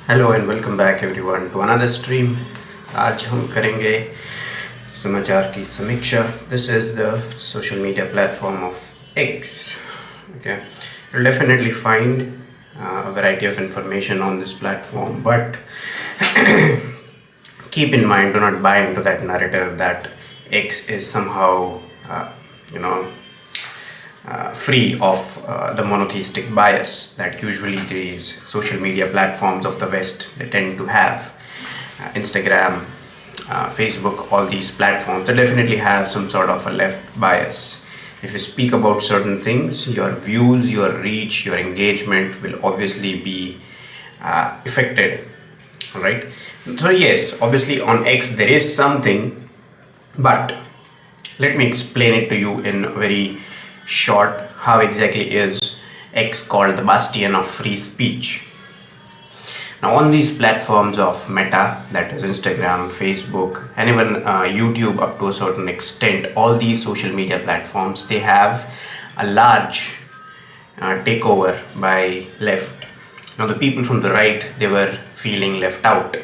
Hello and welcome back everyone to another stream. आज हम करेंगे समाचार की समीक्षा। This is the social media platform of X. Okay, you'll definitely find a variety of information on this platform, but keep in mind, do not buy into that narrative that X is somehow uh, you know free of the monotheistic bias that usually these social media platforms of the West they tend to have. Instagram, Facebook, all these platforms they definitely have some sort of a left bias. If you speak about certain things, your views, your reach, your engagement will obviously be affected, right? So yes, obviously on X there is something, but let me explain it to you in very short. How exactly is X called the bastion of free speech? Now, on these platforms of Meta, that is Instagram, Facebook, and even YouTube up to a certain extent, all these social media platforms they have a large takeover by left. Now, the people from the right they were feeling left out.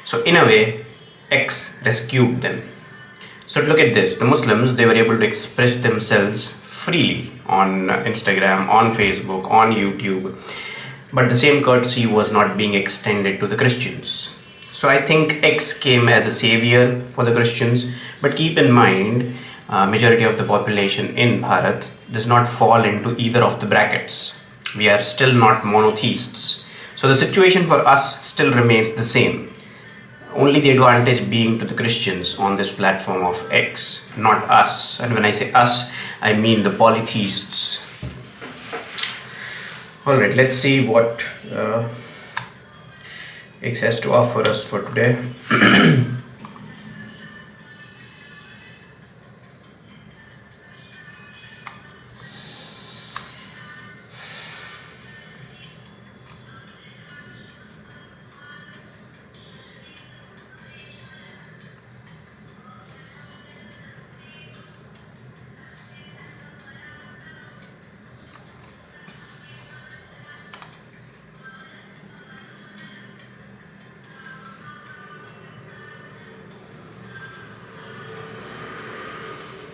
So, in a way, X rescued them. So look at this, the Muslims they were able to express themselves freely on Instagram, on Facebook, on YouTube, but the same courtesy was not being extended to the Christians. So I think X came as a savior for the Christians, but keep in mind, majority of the population in Bharat does not fall into either of the brackets. We are still not monotheists. So the situation for us still remains the same. Only the advantage being to the Christians on this platform of X, not us. And when I say us, I mean the polytheists. Alright, let's see what X has to offer us for today.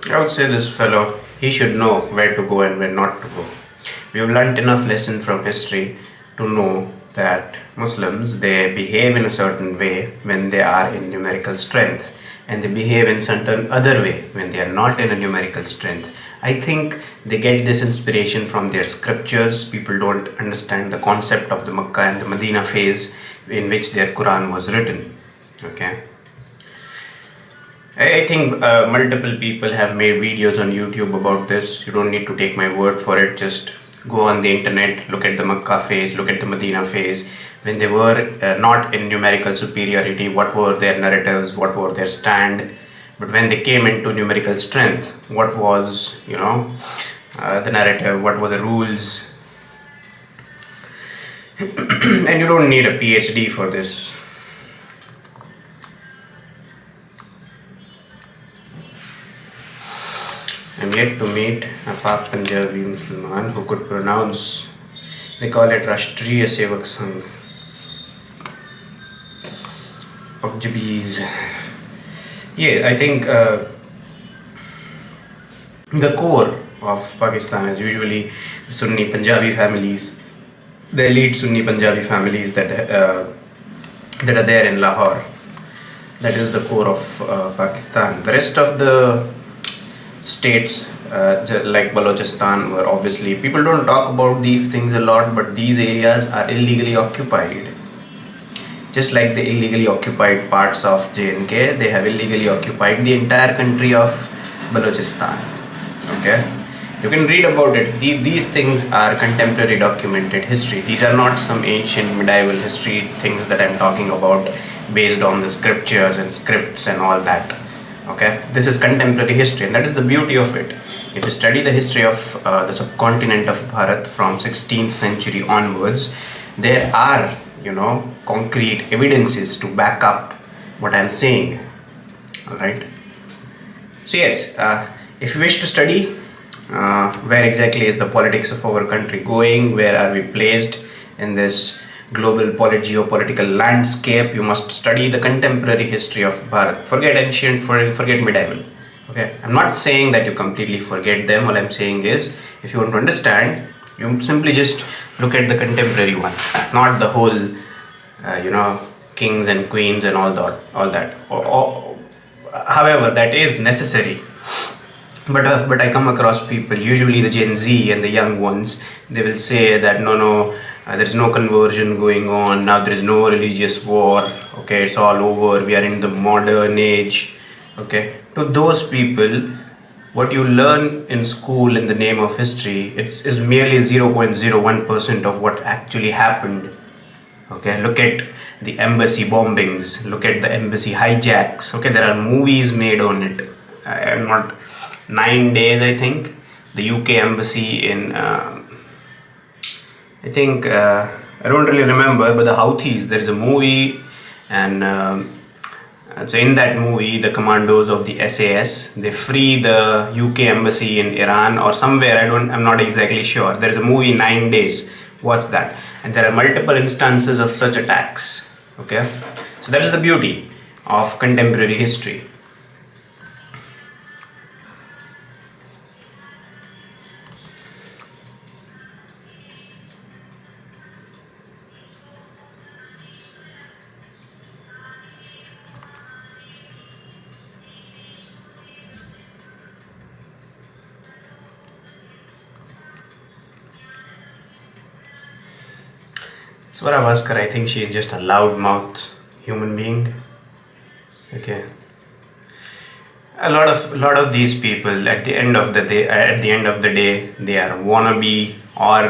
I would say this fellow, he should know where to go and where not to go. We have learnt enough lesson from history to know that Muslims they behave in a certain way when they are in numerical strength, and they behave in certain other way when they are not in a numerical strength. I think they get this inspiration from their scriptures. People don't understand the concept of the Makkah and the Medina phase in which their Quran was written. Okay. I think multiple people have made videos on YouTube about this. You don't need to take my word for it. Just go on the internet, look at the Makkah phase, look at the Medina phase. When they were not in numerical superiority, what were their narratives, what were their stand? But when they came into numerical strength, what was, the narrative, what were the rules? And you don't need a PhD for this. I'm yet to meet a Pak Punjabi Musliman who could pronounce, they call it Rashtriya Sevak Sangh. Punjabis. Yeah, I think the core of Pakistan is usually Sunni Punjabi families, the elite Sunni Punjabi families that are there in Lahore. That is the core of Pakistan. The rest of the states like Balochistan were obviously, people don't talk about these things a lot, but these areas are illegally occupied. Just like the illegally occupied parts of J&K, they have illegally occupied the entire country of Balochistan. Okay, you can read about it. These things are contemporary documented history. These are not some ancient medieval history things that I'm talking about based on the scriptures and scripts and all that. Okay, this is contemporary history, and that is the beauty of it. If you study the history of the subcontinent of Bharat from 16th century onwards, there are concrete evidences to back up what I'm saying. All right. So yes, if you wish to study where exactly is the politics of our country going, where are we placed in this global geopolitical landscape, you must study the contemporary history of Bharat. Forget ancient, forget medieval. Okay, I'm not saying that you completely forget them. All I'm saying is, if you want to understand, you simply just look at the contemporary one, not the whole, kings and queens and all that. However, that is necessary. But I come across people, usually the Gen Z and the young ones, they will say that no, there's no conversion going on now. There is no religious war. Okay, it's all over. We are in the modern age. Okay, to those people, what you learn in school in the name of history, is merely 0.01% of what actually happened. Okay, look at the embassy bombings, look at the embassy hijacks. Okay, there are movies made on it. I am not 9 days, I think, the UK embassy in I think I don't really remember, but the Houthis, there's a movie, and so in that movie, the commandos of the SAS, they free the UK embassy in Iran or somewhere. I'm not exactly sure. There is a movie, 9 days. What's that? And there are multiple instances of such attacks. Okay, so that is the beauty of contemporary history. Swara Bhaskar, I think she is just a loudmouth human being. Okay. A lot of these people, at the end of the day, they are wannabe, or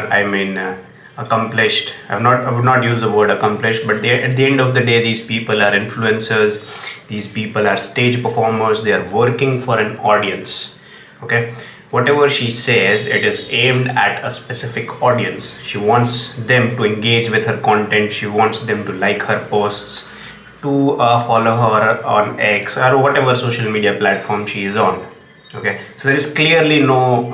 accomplished. I would not use the word accomplished, but at the end of the day, these people are influencers. These people are stage performers. They are working for an audience. Okay, whatever she says, it is aimed at a specific audience. She wants them to engage with her content. She wants them to like her posts, to follow her on X or whatever social media platform she is on. Okay, so there is clearly no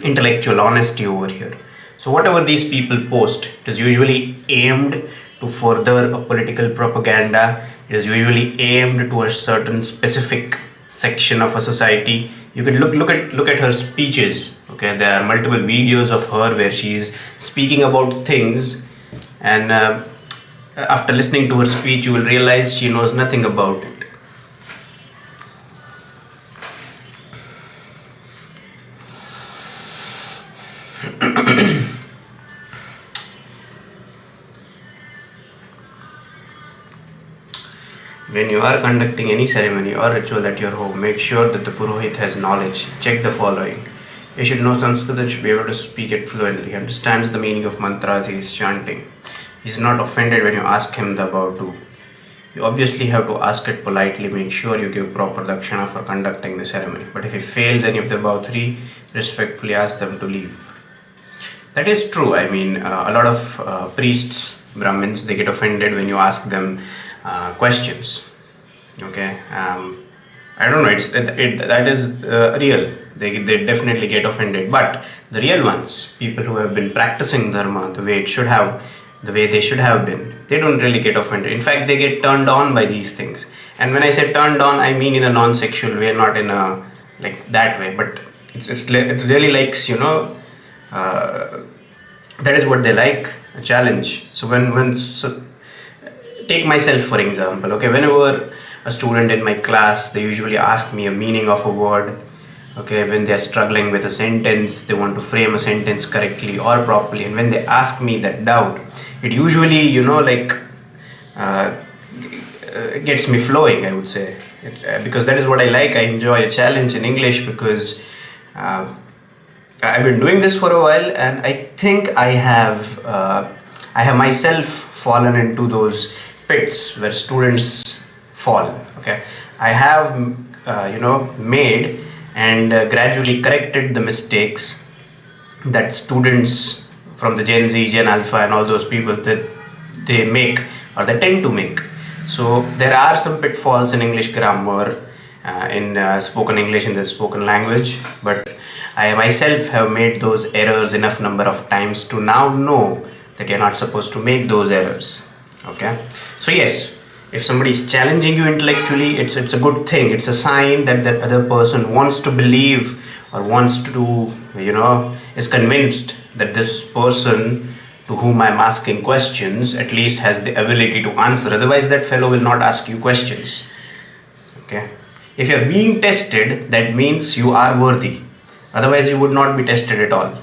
intellectual honesty over here. So whatever these people post, it is usually aimed to further a political propaganda. It is usually aimed to a certain specific section of a society. You can look at her speeches. Okay, there are multiple videos of her where she is speaking about things, and after listening to her speech, you will realize she knows nothing about it. When you are conducting any ceremony or ritual at your home, make sure that the Purohit has knowledge. Check the following. He should know Sanskrit and should be able to speak it fluently. He understands the meaning of mantras he is chanting. He is not offended when you ask him the about to. You obviously have to ask it politely. Make sure you give proper dakshina for conducting the ceremony. But if he fails any of the above three, respectfully ask them to leave. That is true. A lot of priests, Brahmins, they get offended when you ask them questions. Okay, I don't know. That is real. They definitely get offended. But the real ones, people who have been practicing dharma the way they should have been, they don't really get offended. In fact, they get turned on by these things. And when I say turned on, I mean in a non-sexual way, not in a like that way. But it really likes, that is what they like, a challenge. So take myself for example. Okay, whenever a student in my class, they usually ask me a meaning of a word. Okay, when they are struggling with a sentence, they want to frame a sentence correctly or properly, and when they ask me that doubt, it usually gets me flowing, I would say. Because that is what I like. I enjoy a challenge in English because I've been doing this for a while, and I think I have myself fallen into those pits where students fall. Okay, I have made and gradually corrected the mistakes that students from the Gen Z, Gen Alpha, and all those people that they make or they tend to make. So there are some pitfalls in English grammar, in spoken English, in the spoken language, but I myself have made those errors enough number of times to now know that you're not supposed to make those errors. Okay, so yes, if somebody is challenging you intellectually, it's a good thing. It's a sign that that other person wants to believe, or wants to, is convinced that this person to whom I'm asking questions at least has the ability to answer. Otherwise, that fellow will not ask you questions. Okay, if you're being tested, that means you are worthy. Otherwise, you would not be tested at all.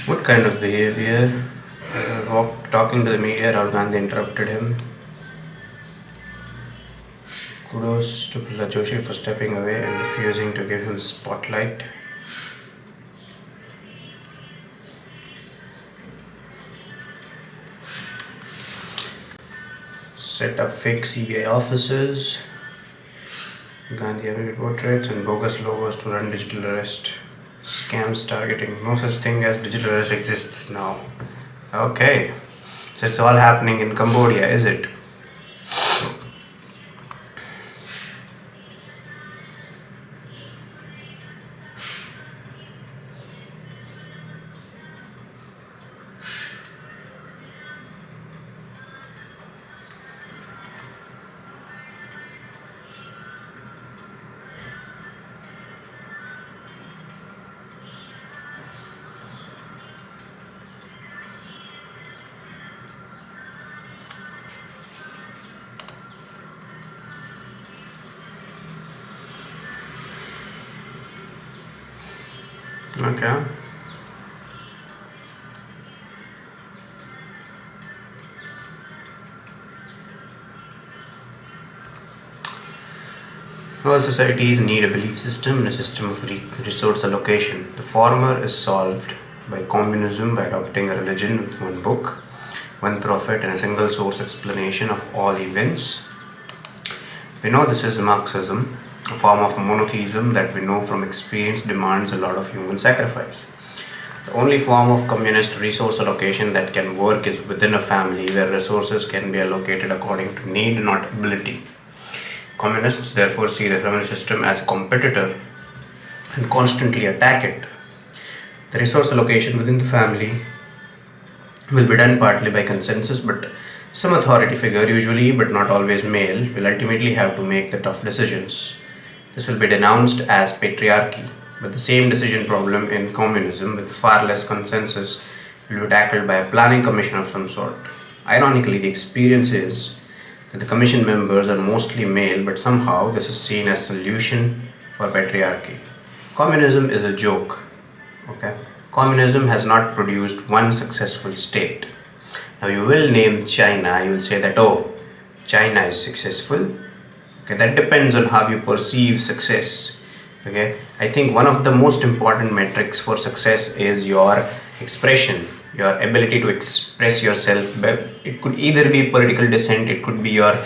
What kind of behavior? Talking to the media, Rahul Gandhi interrupted him. Kudos to Prahlad Joshi for stepping away and refusing to give him spotlight. Set up fake CBI offices. Gandhi MLB portraits and bogus logos to run digital arrest. Scams targeting. No such thing as digital arrest exists now. Okay. So it's all happening in Cambodia, is it? Okay. All societies need a belief system and a system of resource allocation. The former is solved by communism by adopting a religion with one book, one prophet, and a single source explanation of all events. We know this is Marxism, a form of monotheism that we know from experience demands a lot of human sacrifice. The only form of communist resource allocation that can work is within a family where resources can be allocated according to need, not ability. Communists therefore see the family system as a competitor and constantly attack it. The resource allocation within the family will be done partly by consensus, but some authority figure, usually but not always male, will ultimately have to make the tough decisions. This will be denounced as patriarchy, but the same decision problem in communism with far less consensus will be tackled by a planning commission of some sort. Ironically, the experience is that the commission members are mostly male, but somehow this is seen as solution for patriarchy. Communism is a joke. Okay? Communism has not produced one successful state. Now you will name China, you will say that, oh, China is successful. Okay, that depends on how you perceive success. Okay, I think one of the most important metrics for success is your expression, your ability to express yourself. It could either be political dissent, it could be your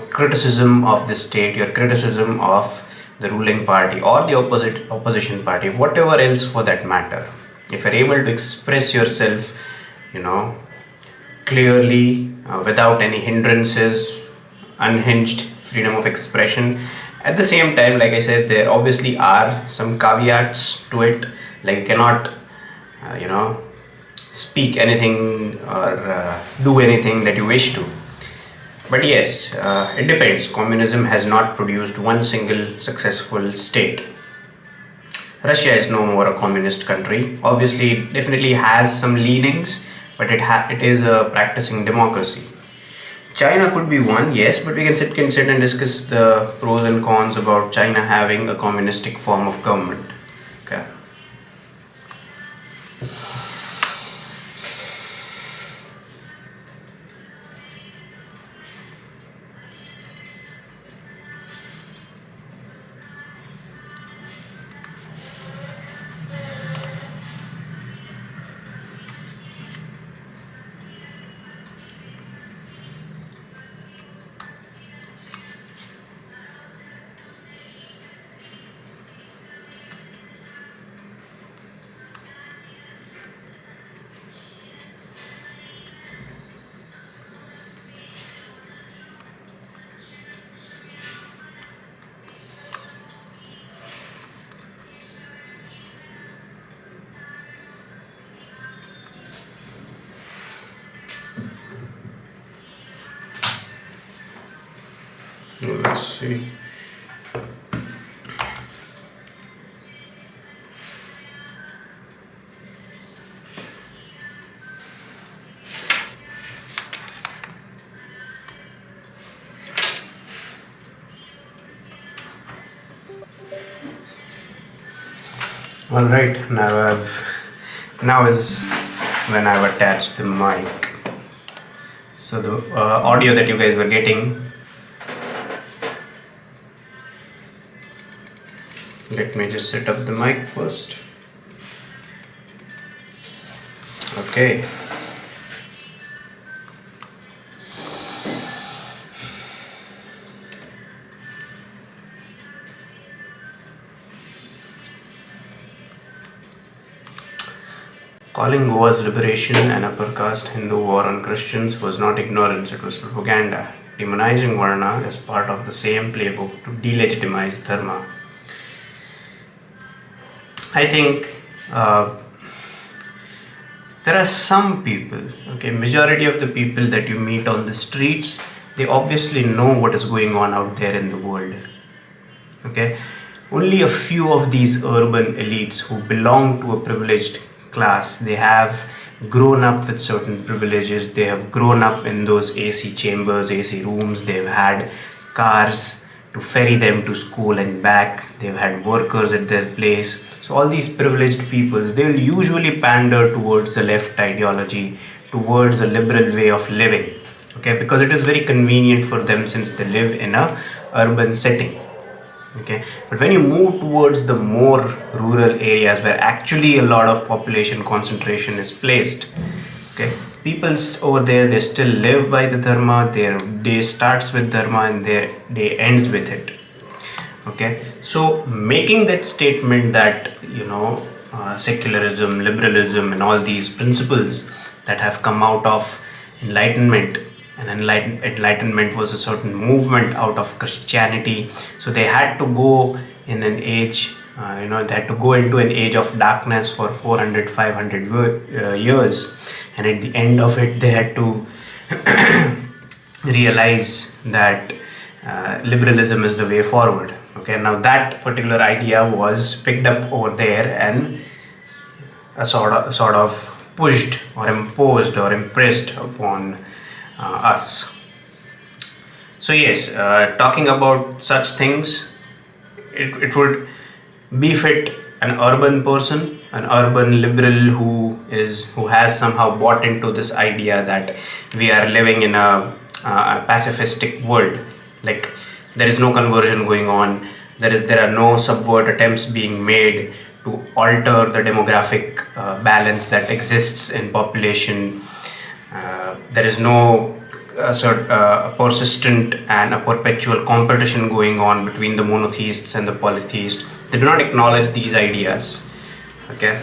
criticism of the state, your criticism of the ruling party or the opposition party, whatever else for that matter. If you're able to express yourself, clearly, without any hindrances, unhinged freedom of expression. At the same time, like I said, there obviously are some caveats to it, like you cannot speak anything or do anything that you wish to. But yes, it depends. Communism has not produced one single successful state. Russia is no more a communist country. Obviously, it definitely has some leanings, but it is a practicing democracy. China could be one, yes, but we can sit and discuss the pros and cons about China having a communistic form of government. Okay. Let's see. All right, now is when I've attached the mic. So the audio that you guys were getting. Let me just set up the mic first. Okay. Calling Goa's liberation an upper caste Hindu war on Christians was not ignorance, it was propaganda. Demonizing Varna is part of the same playbook to delegitimize Dharma. I think there are some people, okay, majority of the people that you meet on the streets, they obviously know what is going on out there in the world. Okay, only a few of these urban elites who belong to a privileged class, they have grown up with certain privileges, they have grown up in those AC chambers, AC rooms, they've had cars to ferry them to school and back, they've had workers at their place. So all these privileged peoples, they will usually pander towards the left ideology, towards a liberal way of living, okay, because it is very convenient for them since they live in a urban setting. Okay, but when you move towards the more rural areas where actually a lot of population concentration is placed, okay, people over there, they still live by the dharma, their day starts with dharma and their day ends with it. Okay, so making that statement that secularism, liberalism and all these principles that have come out of enlightenment, and enlightenment was a certain movement out of Christianity, so they had to go in an age, they had to go into an age of darkness for 400 500 years, and at the end of it they had to realize that liberalism is the way forward. Okay, now that particular idea was picked up over there and sort of pushed or imposed or impressed upon us. So yes, talking about such things, it would befit an urban person, an urban liberal who has somehow bought into this idea that we are living in a pacifistic world. Like there is no conversion going on. There are no subvert attempts being made to alter the demographic balance that exists in population. There is no persistent and a perpetual competition going on between the monotheists and the polytheists. They do not acknowledge these ideas. Okay.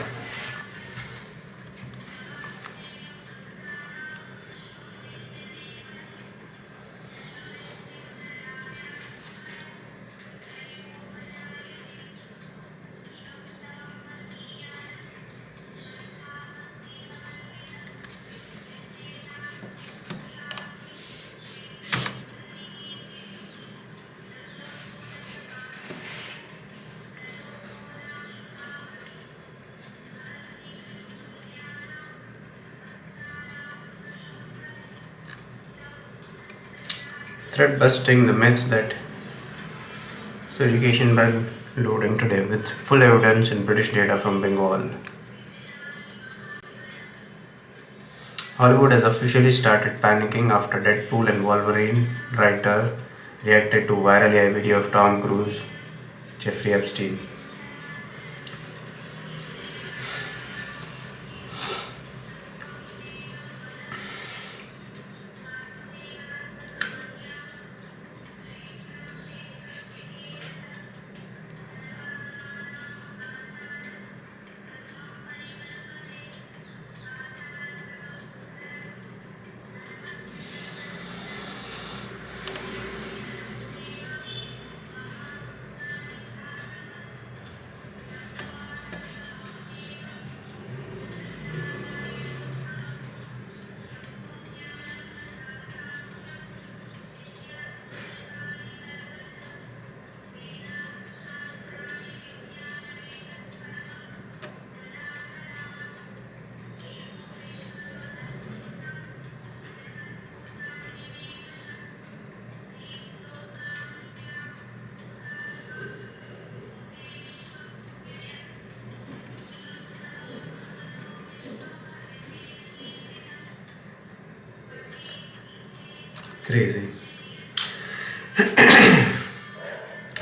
Thread busting the myth that education by loading today with full evidence in British data from Bengal. Hollywood has officially started panicking after Deadpool and Wolverine writer reacted to viral AI video of Tom Cruise, Jeffrey Epstein. Crazy.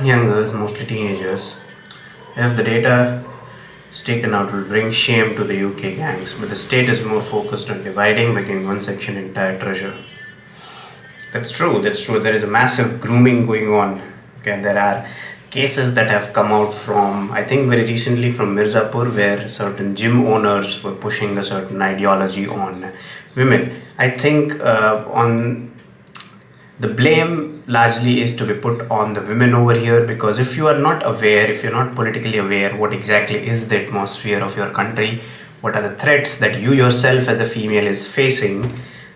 Young girls, mostly teenagers, if the data is taken out, will bring shame to the UK gangs, but the state is more focused on dividing, making one section entire treasure. That's true. That's true. There is a massive grooming going on. Okay, there are cases that have come out from, I think, very recently from Mirzapur, where certain gym owners were pushing a certain ideology on women. I think on the blame largely is to be put on the women over here, because if you are not aware, if you're not politically aware what exactly is the atmosphere of your country, what are the threats that you yourself as a female is facing,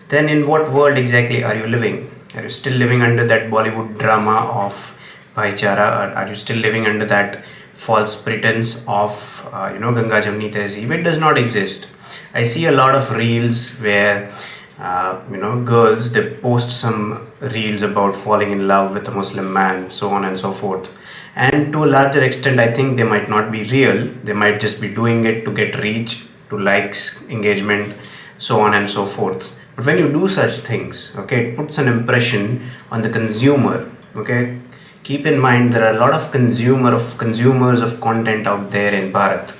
then in what world exactly are you living? Are you still living under that Bollywood drama of bhaichara, or are you still living under that false pretense of Ganga Jamni Tehzeeb? It does not exist. I see a lot of reels where girls, they post some reels about falling in love with a Muslim man, so on and so forth. And to a larger extent, I think they might not be real. They might just be doing it to get reach, to likes, engagement, so on and so forth. But when you do such things, okay, it puts an impression on the consumer. Okay, keep in mind there are a lot of consumers of content out there in Bharat.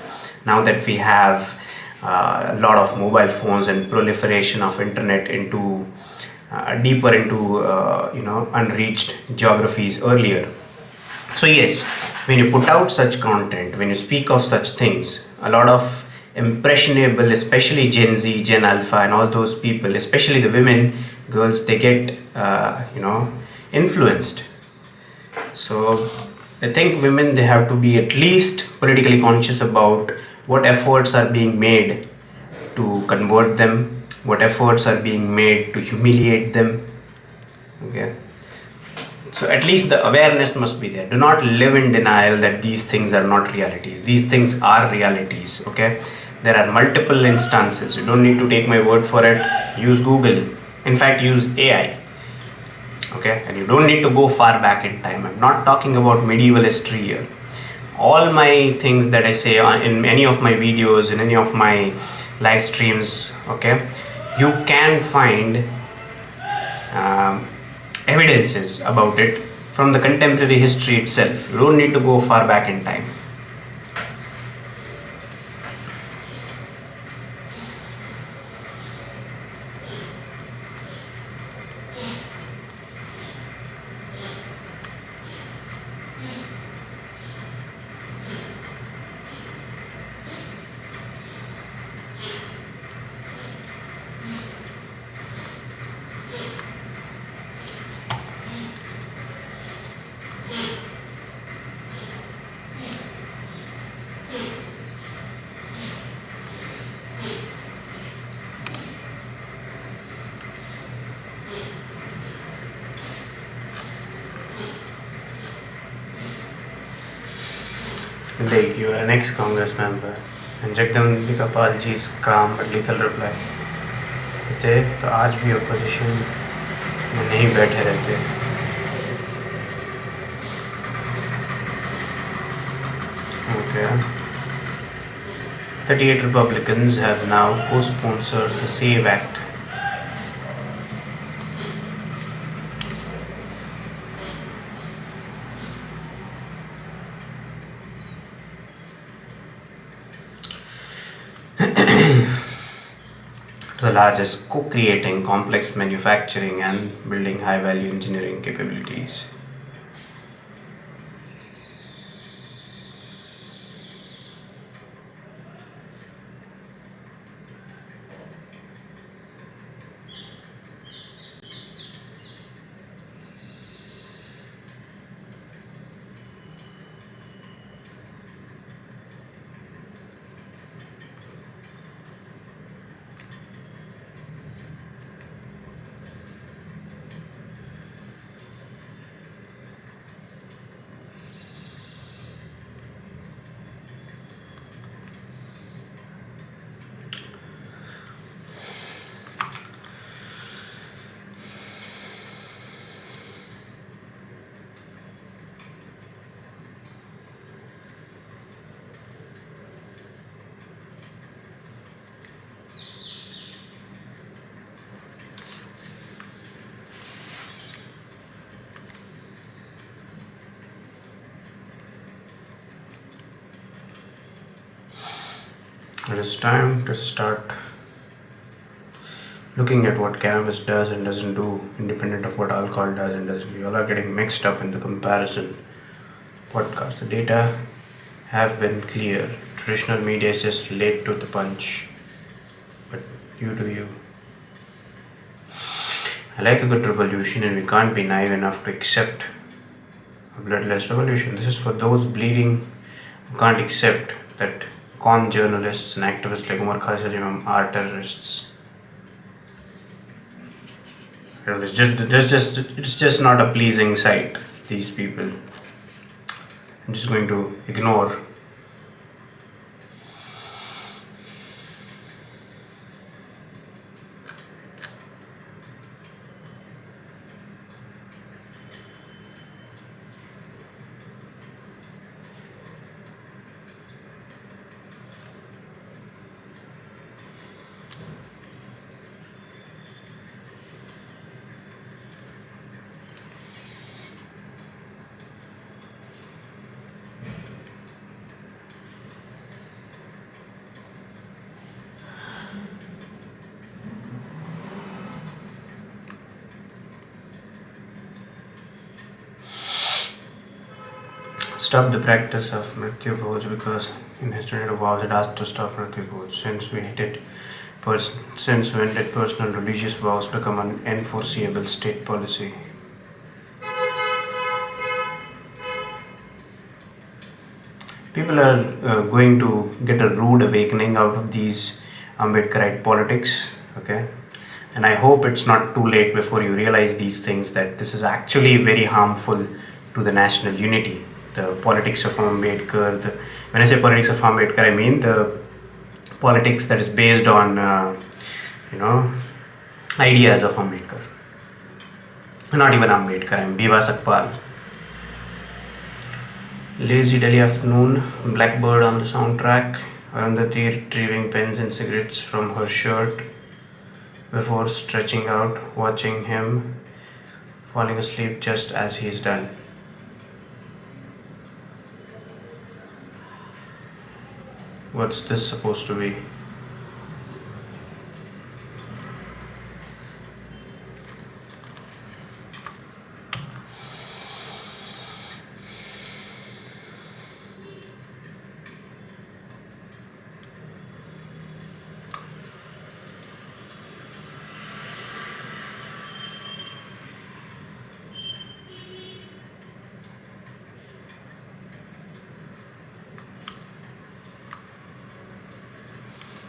Now that we have a lot of mobile phones and proliferation of internet into deeper into unreached geographies earlier. So yes, when you put out such content, when you speak of such things, a lot of impressionable, especially Gen Z, Gen Alpha, and all those people, especially the women, girls, they get influenced. So I think women, they have to be at least politically conscious about what efforts are being made to convert them, what efforts are being made to humiliate them. Okay. So at least the awareness must be there. Do not live in denial that these things are not realities. These things are realities. Okay. There are multiple instances. You don't need to take my word for it. Use Google. In fact, use AI. Okay, and you don't need to go far back in time. I'm not talking about medieval history here. All my things that I say in any of my videos, in any of my live streams, okay, you can find evidences about it from the contemporary history itself. You don't need to go far back in time. Like, you are an ex-Congress member, and Jagdambika Palji's calm but lethal reply, थे तो आज भी opposition में नहीं बैठे रहते. Okay. 38 Republicans have now co-sponsored the SAVE Act. To the largest, co-creating complex manufacturing and building high-value engineering capabilities. It is time to start looking at what cannabis does and doesn't do, independent of what alcohol does and doesn't. We all are getting mixed up in the comparison podcast. The data have been clear. Traditional media is just late to the punch. But you do you. I like a good revolution, and we can't be naive enough to accept a bloodless revolution. This is for those bleeding who can't accept that con journalists and activists like Umar Khaja are terrorists. It's just not a pleasing sight. These people. I'm just going to ignore. Stop the practice of Mrityu Bhoj, because in his 22 vows it asked to stop Mrityu Bhoj. Since when did personal religious vows become an enforceable state policy? People are going to get a rude awakening out of these Ambedkarite politics, okay? And I hope it's not too late before you realize these things, that this is actually very harmful to the national unity. The politics of Ambedkar, when I say politics of Ambedkar, I mean the politics that is based on, ideas of Ambedkar. Not even Ambedkar, I'm Biva Sakpal. Lazy Delhi afternoon, Blackbird on the soundtrack, Arundhati retrieving pens and cigarettes from her shirt before stretching out, watching him falling asleep just as he's done. What's this supposed to be?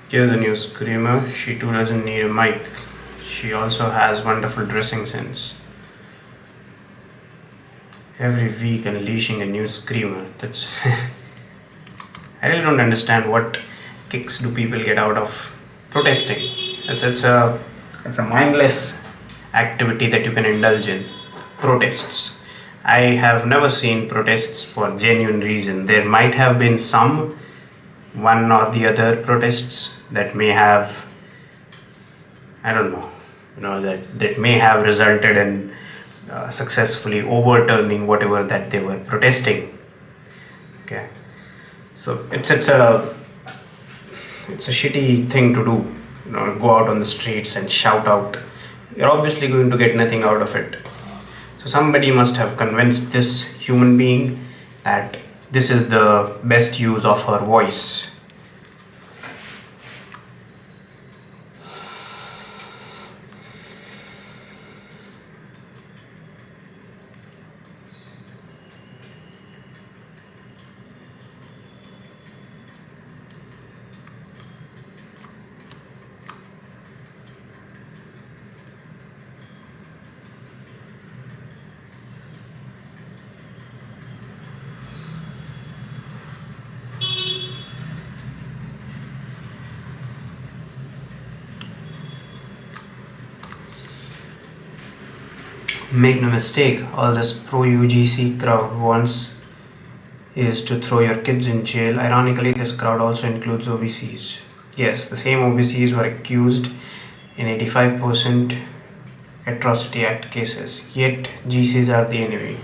Here's a new screamer. She too doesn't need a mic. She also has wonderful dressing sense. Every week unleashing a new screamer. That's I really don't understand what kicks do people get out of protesting. It's a mindless activity that you can indulge in. Protests. I have never seen protests for genuine reason. There might have been some one or the other protests that may have, I don't know, that may have resulted in successfully overturning whatever that they were protesting. Okay, so it's a shitty thing to do. Go out on the streets and shout out. You're obviously going to get nothing out of it. So somebody must have convinced this human being that this is the best use of her voice. Make no mistake, all this pro-UGC crowd wants is to throw your kids in jail. Ironically, this crowd also includes OBCs. Yes, the same OBCs were accused in 85% Atrocity Act cases. Yet, GCs are the enemy.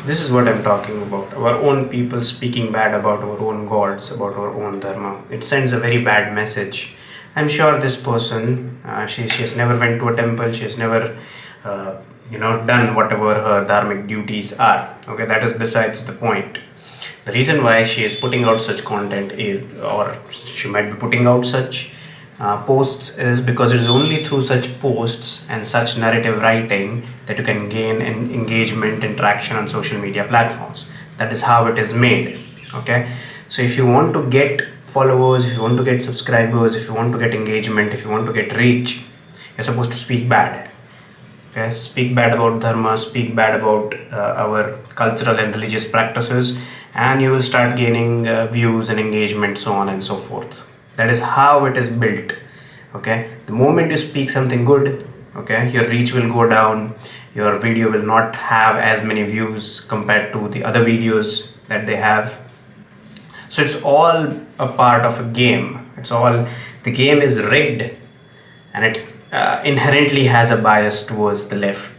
This is what I'm talking about. Our own people speaking bad about our own gods, about our own dharma. It sends a very bad message. I'm sure this person, she has never went to a temple. She has never, done whatever her dharmic duties are. Okay, that is besides the point. The reason why she is putting out such content is, or she might be putting out such posts, is because it is only through such posts and such narrative writing that you can gain an engagement interaction on social media platforms. That is how it is made. Okay, so if you want to get followers, if you want to get subscribers, if you want to get engagement, if you want to get reach, you're supposed to speak bad. Okay, speak bad about dharma, speak bad about our cultural and religious practices, and you will start gaining views and engagement, so on and so forth. That is how it is built. Okay, the moment you speak something good, okay, your reach will go down, your video will not have as many views compared to the other videos that they have. So it's all a part of a game. It's all, the game is rigged, and it inherently has a bias towards the left.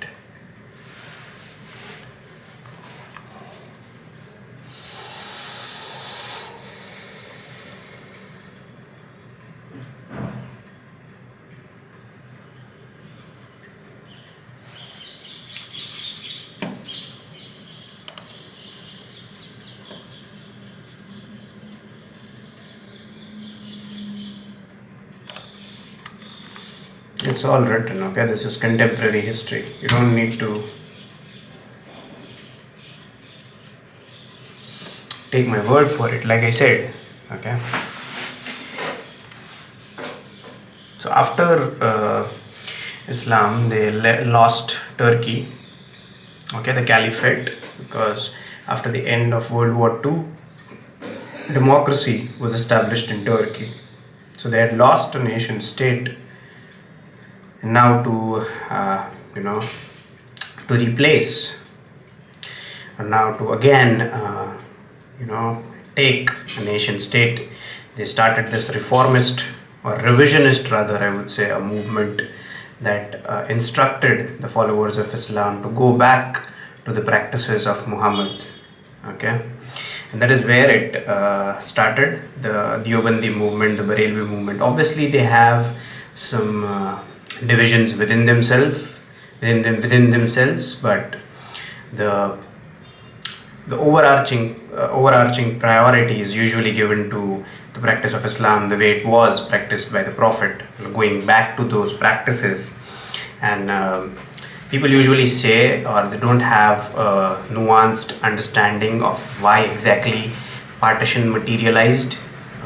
It's all written, okay? This is contemporary history. You don't need to take my word for it, like I said, okay? So after Islam, they lost Turkey, okay, the caliphate, because after the end of World War II, democracy was established in Turkey. So they had lost a nation state, and now to to replace, and now to again take a nation state, they started this reformist, or revisionist rather, I would say, a movement that instructed the followers of Islam to go back to the practices of Muhammad. Okay, and that is where it started, the Deobandi movement, the Barelvi movement. Obviously they have some divisions within themselves, but the overarching priority is usually given to the practice of Islam the way it was practiced by the Prophet, going back to those practices. And people usually say, or they don't have a nuanced understanding of why exactly partition materialized.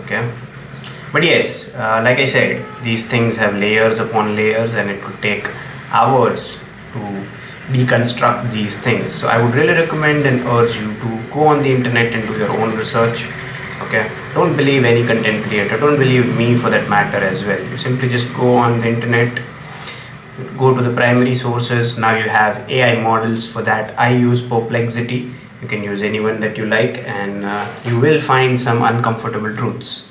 Okay, but yes, like I said, these things have layers upon layers, and it could take hours to deconstruct these things. So I would really recommend and urge you to go on the internet and do your own research. Okay, don't believe any content creator, don't believe me for that matter as well. You simply just go on the internet, go to the primary sources. Now you have AI models for that. I use Perplexity. You can use anyone that you like, and you will find some uncomfortable truths.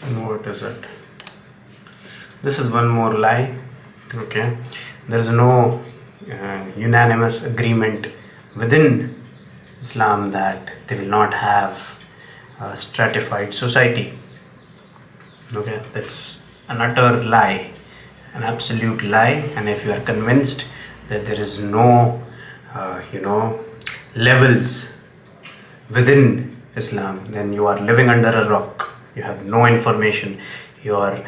And what is it? This is one more lie. Okay, there is no unanimous agreement within Islam that they will not have a stratified society. Okay, that's an utter lie, an absolute lie. And if you are convinced that there is no, levels within Islam, then you are living under a rock. You have no information. Your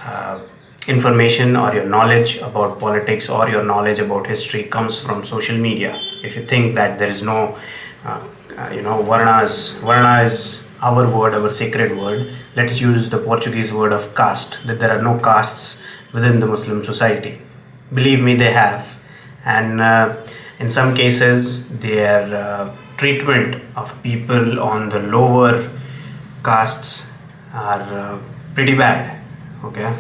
uh, information or your knowledge about politics or your knowledge about history comes from social media. If you think that there is no, varna is our word, our sacred word. Let's use the Portuguese word of caste, that there are no castes within the Muslim society. Believe me, they have. And in some cases, their treatment of people on the lower castes are pretty bad. Okay.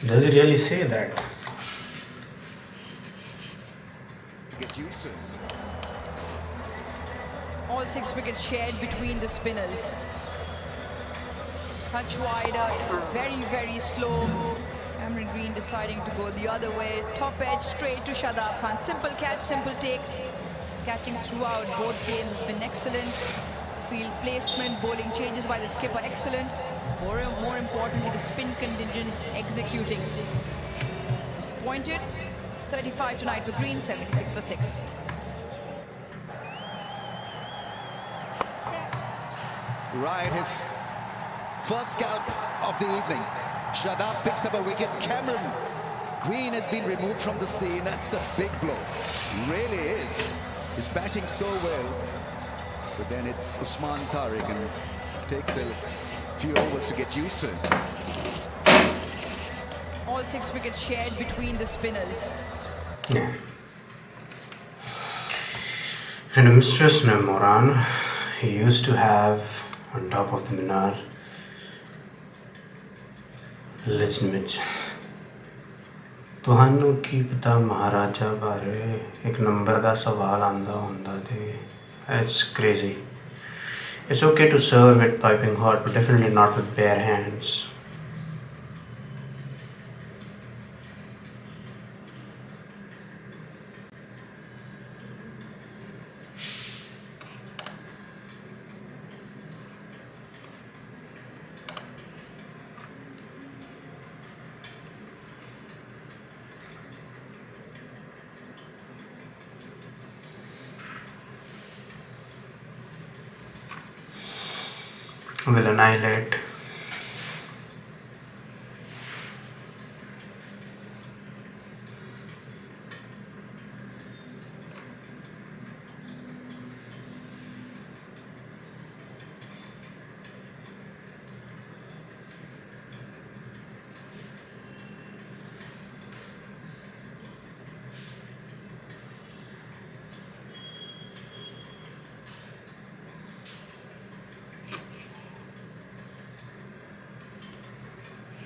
Does he really say that? Get used to it. All 6 wickets shared between the spinners. Touch wider, very, very slow. Cameron Green deciding to go the other way. Top edge, straight to Shadab Khan. Simple catch, simple take. Catching throughout both games has been excellent. Field placement, bowling changes by the skipper, excellent. More importantly, the spin contingent executing. Disappointed. 35 tonight for Green, 76 for 6. Right, his first scalp of the evening. Shadab picks up a wicket. Cameron Green has been removed from the scene. That's a big blow. Really is. He's batting so well. But then it's Usman Tariq and it takes a few overs to get used to it. All 6 wickets shared between the spinners. Yeah. And Mr. Moran, he used to have on top of the minar legend ਵਿੱਚ ਤੁਹਾਨੂੰ ਕੀ ਪਤਾ ਮਹਾਰਾਜਾ ਬਾਰੇ ਇੱਕ number ਦਾ ਸਵਾਲ ਆਂਦਾ ਹੁੰਦਾ ਤੇ it's crazy. It's okay to serve it piping hot, but definitely not with bare hands. Will annihilate.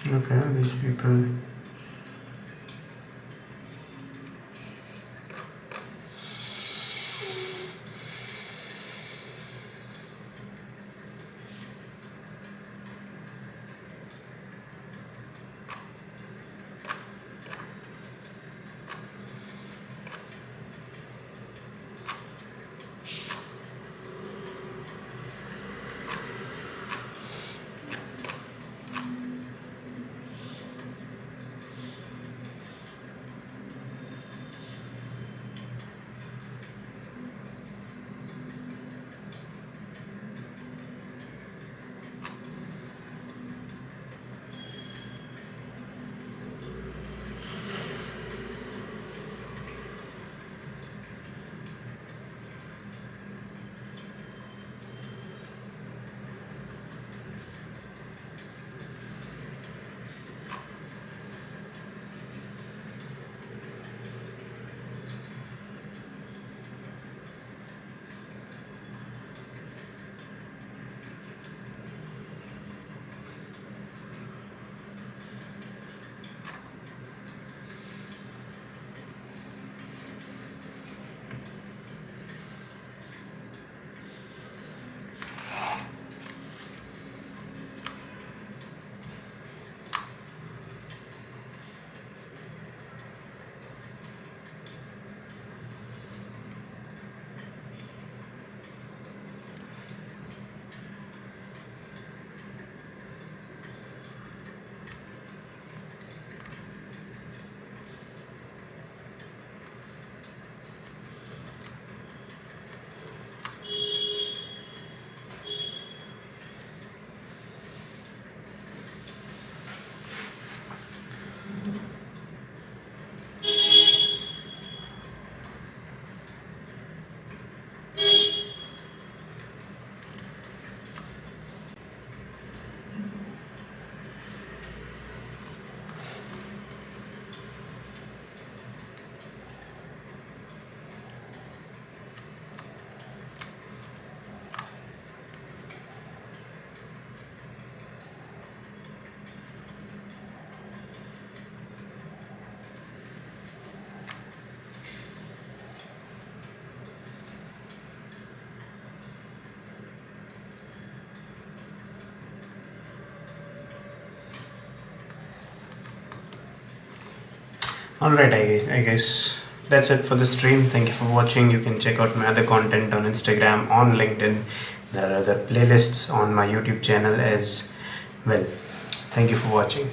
Okay, these people. Alright, I guess that's it for the stream. Thank you for watching. You can check out my other content on Instagram, on LinkedIn. There are other playlists on my YouTube channel as well. Thank you for watching.